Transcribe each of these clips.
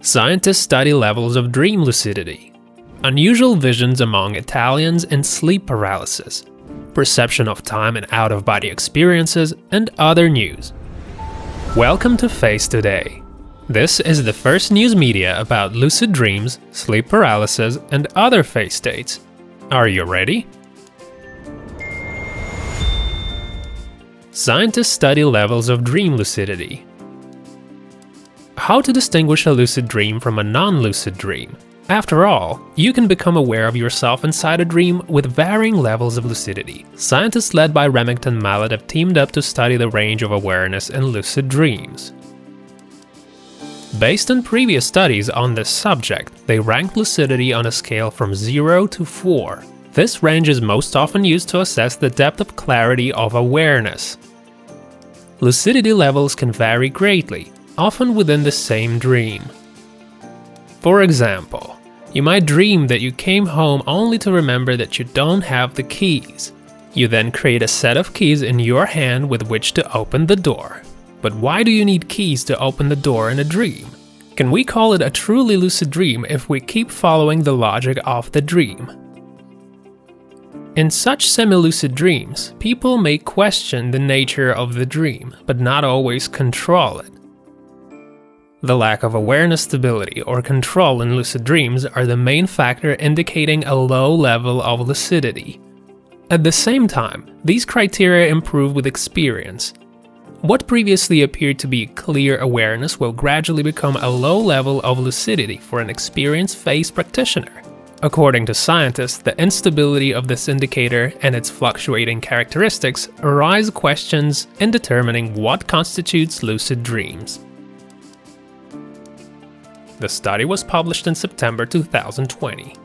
Scientists study levels of dream lucidity, unusual visions among Italians in sleep paralysis, perception of time in out-of-body experiences, and other news. Welcome to Face Today. This is the first news media about lucid dreams, sleep paralysis, and other phase states. Are you ready? Scientists study levels of dream lucidity. How to distinguish a lucid dream from a non-lucid dream? After all, you can become aware of yourself inside a dream with varying levels of lucidity. Scientists led by Remington Mallet have teamed up to study the range of awareness in lucid dreams. Based on previous studies on this subject, they ranked lucidity on a scale from 0 to 4. This range is most often used to assess the depth of clarity of awareness. Lucidity levels can vary greatly, often within the same dream. For example, you might dream that you came home only to remember that you don't have the keys. You then create a set of keys in your hand with which to open the door. But why do you need keys to open the door in a dream? Can we call it a truly lucid dream if we keep following the logic of the dream? In such semi-lucid dreams, people may question the nature of the dream, but not always control it. The lack of awareness stability or control in lucid dreams are the main factor indicating a low level of lucidity. At the same time, these criteria improve with experience. What previously appeared to be clear awareness will gradually become a low level of lucidity for an experienced phase practitioner. According to scientists, the instability of this indicator and its fluctuating characteristics arise questions in determining what constitutes lucid dreams. The study was published in September 2020.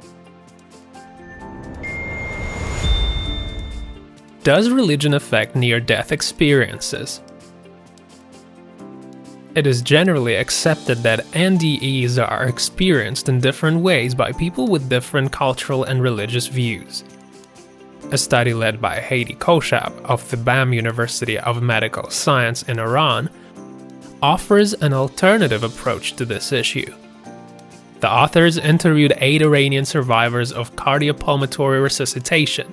Does religion affect near-death experiences? It is generally accepted that NDEs are experienced in different ways by people with different cultural and religious views. A study led by Hadi Koshab of the BAM University of Medical Science in Iran offers an alternative approach to this issue. The authors interviewed 8 Iranian survivors of cardiopulmonary resuscitation.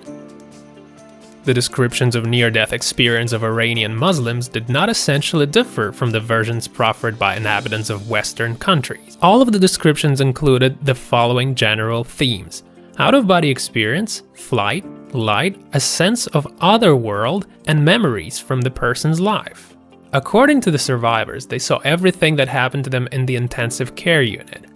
The descriptions of near-death experience of Iranian Muslims did not essentially differ from the versions proffered by inhabitants of Western countries. All of the descriptions included the following general themes: out-of-body experience, flight, light, a sense of other world, and memories from the person's life. According to the survivors, they saw everything that happened to them in the intensive care unit.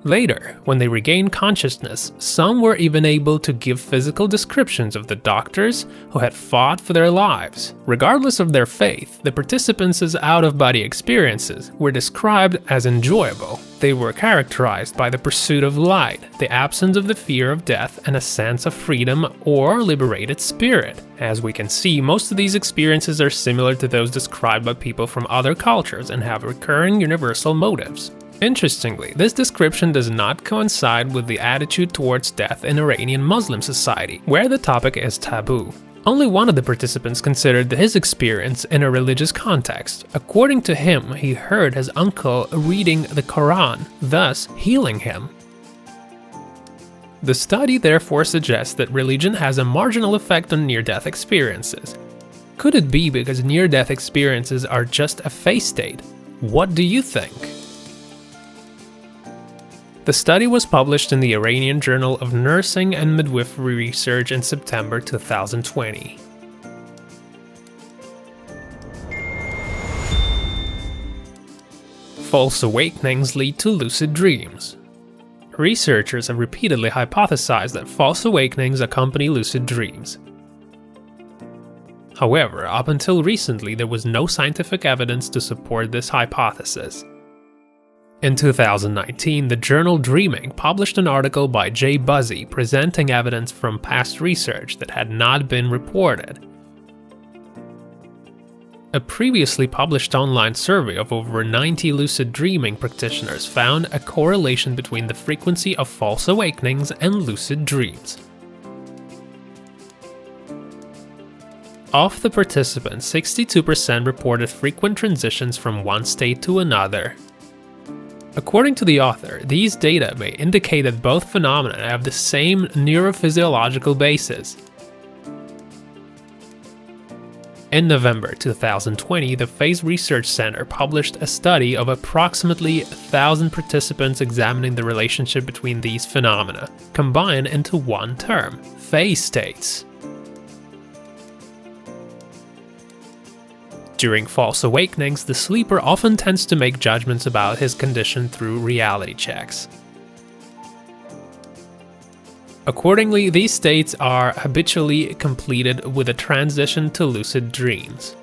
Later, when they regained consciousness, some were even able to give physical descriptions of the doctors who had fought for their lives. Regardless of their faith, the participants' out-of-body experiences were described as enjoyable. They were characterized by the pursuit of light, the absence of the fear of death, and a sense of freedom or liberated spirit. As we can see, most of these experiences are similar to those described by people from other cultures and have recurring universal motives. Interestingly, this description does not coincide with the attitude towards death in Iranian Muslim society, where the topic is taboo. Only one of the participants considered his experience in a religious context. According to him, he heard his uncle reading the Quran, thus healing him. The study therefore suggests that religion has a marginal effect on near-death experiences. Could it be because near-death experiences are just a phase state? What do you think? The study was published in the Iranian Journal of Nursing and Midwifery Research in September 2020. False awakenings lead to lucid dreams. Researchers have repeatedly hypothesized that false awakenings accompany lucid dreams. However, up until recently, there was no scientific evidence to support this hypothesis. In 2019, the journal Dreaming published an article by Jay Buzzy presenting evidence from past research that had not been reported. A previously published online survey of over 90 lucid dreaming practitioners found a correlation between the frequency of false awakenings and lucid dreams. Of the participants, 62% reported frequent transitions from one state to another. According to the author, these data may indicate that both phenomena have the same neurophysiological basis. In November 2020, the Phase Research Center published a study of approximately 1,000 participants examining the relationship between these phenomena, combined into one term: phase states. During false awakenings, the sleeper often tends to make judgments about his condition through reality checks. Accordingly, these states are habitually completed with a transition to lucid dreams.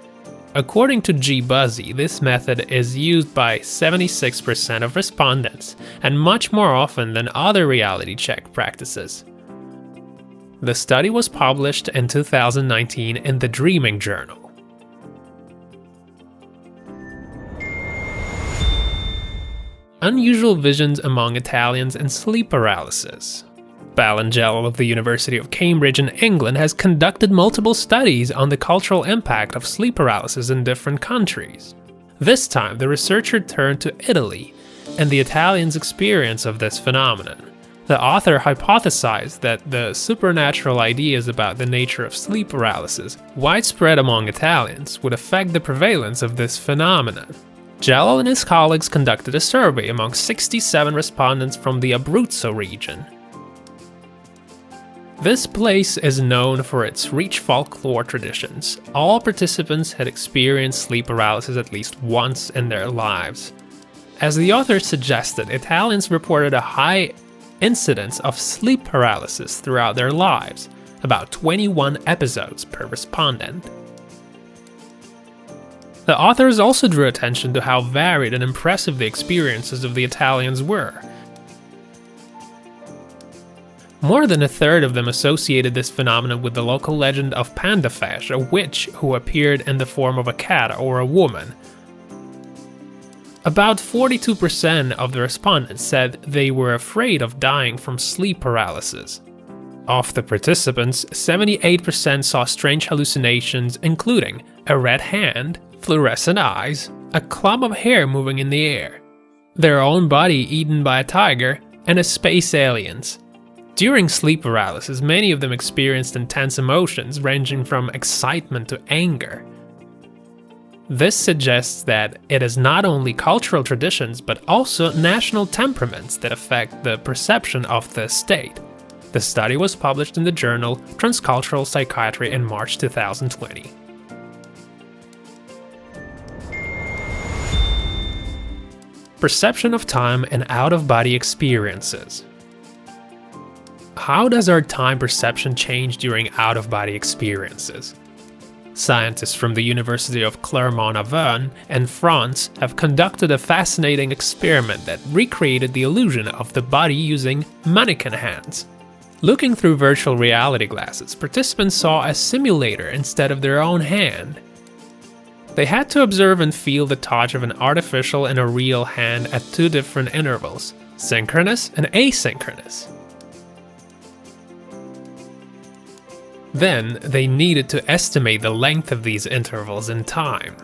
According to G. Buzzy, this method is used by 76% of respondents, and much more often than other reality check practices. The study was published in 2019 in the Dreaming Journal. Unusual visions among Italians and sleep paralysis. Balangelo of the University of Cambridge in England has conducted multiple studies on the cultural impact of sleep paralysis in different countries. This time, the researcher turned to Italy and the Italians' experience of this phenomenon. The author hypothesized that the supernatural ideas about the nature of sleep paralysis, widespread among Italians, would affect the prevalence of this phenomenon. Gello and his colleagues conducted a survey among 67 respondents from the Abruzzo region. This place is known for its rich folklore traditions. All participants had experienced sleep paralysis at least once in their lives. As the author suggested, Italians reported a high incidence of sleep paralysis throughout their lives, about 21 episodes per respondent. The authors also drew attention to how varied and impressive the experiences of the Italians were. More than a third of them associated this phenomenon with the local legend of Pandafesh, a witch who appeared in the form of a cat or a woman. About 42% of the respondents said they were afraid of dying from sleep paralysis. Of the participants, 78% saw strange hallucinations, including a red hand, fluorescent eyes, a clump of hair moving in the air, their own body eaten by a tiger, and a space aliens. During sleep paralysis, many of them experienced intense emotions ranging from excitement to anger. This suggests that it is not only cultural traditions but also national temperaments that affect the perception of the state. The study was published in the journal Transcultural Psychiatry in March 2020. Perception of time and out-of-body experiences. How does our time perception change during out-of-body experiences? Scientists from the University of Clermont-Auvergne in France have conducted a fascinating experiment that recreated the illusion of the body using mannequin hands. Looking through virtual reality glasses, participants saw a simulator instead of their own hand. They had to observe and feel the touch of an artificial and a real hand at two different intervals, synchronous and asynchronous. Then, they needed to estimate the length of these intervals in time.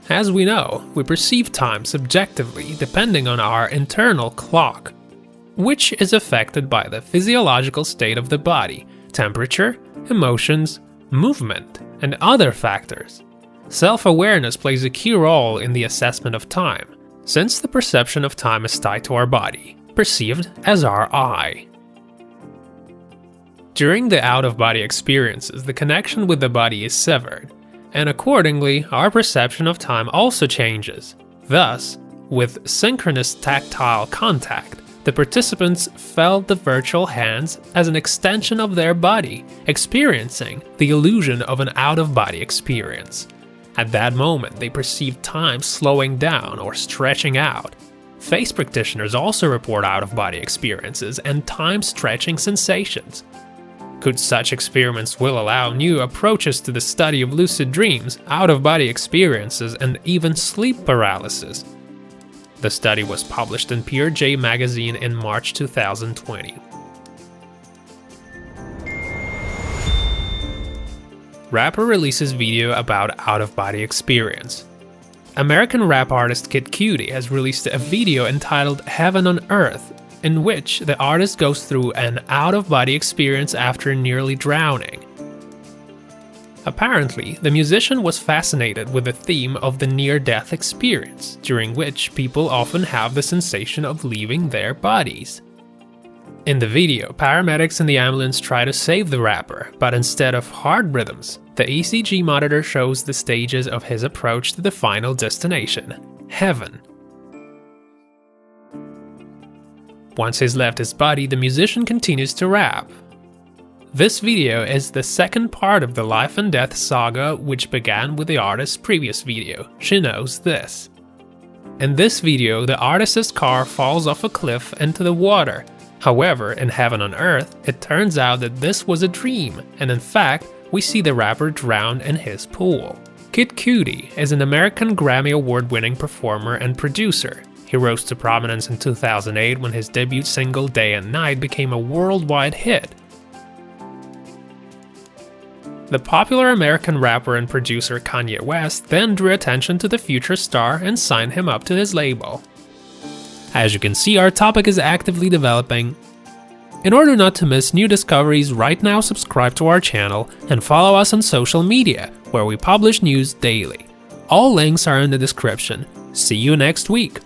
As we know, we perceive time subjectively depending on our internal clock, which is affected by the physiological state of the body, temperature, emotions, movement, and other factors. Self-awareness plays a key role in the assessment of time, since the perception of time is tied to our body, perceived as our I. During the out-of-body experiences, the connection with the body is severed, and accordingly, our perception of time also changes. Thus, with synchronous tactile contact, the participants felt the virtual hands as an extension of their body, experiencing the illusion of an out-of-body experience. At that moment, they perceived time slowing down or stretching out. Face practitioners also report out-of-body experiences and time-stretching sensations. Could such experiments will allow new approaches to the study of lucid dreams, out-of-body experiences, and even sleep paralysis? The study was published in PeerJ magazine in March 2020. Rapper releases video about out-of-body experience. American rap artist Kid Cudi has released a video entitled Heaven on Earth, in which the artist goes through an out-of-body experience after nearly drowning. Apparently, the musician was fascinated with the theme of the near-death experience, during which people often have the sensation of leaving their bodies. In the video, paramedics in the ambulance try to save the rapper, but instead of heart rhythms, the ECG monitor shows the stages of his approach to the final destination, heaven. Once he's left his body, the musician continues to rap. This video is the second part of the life and death saga, which began with the artist's previous video, She Knows This. In this video, the artist's car falls off a cliff into the water. However, in Heaven on Earth, it turns out that this was a dream, and in fact, we see the rapper drown in his pool. Kid Cudi is an American Grammy Award-winning performer and producer. He rose to prominence in 2008 when his debut single Day and Night became a worldwide hit. The popular American rapper and producer Kanye West then drew attention to the future star and signed him up to his label. As you can see, our topic is actively developing. In order not to miss new discoveries, right now subscribe to our channel and follow us on social media, where we publish news daily. All links are in the description. See you next week!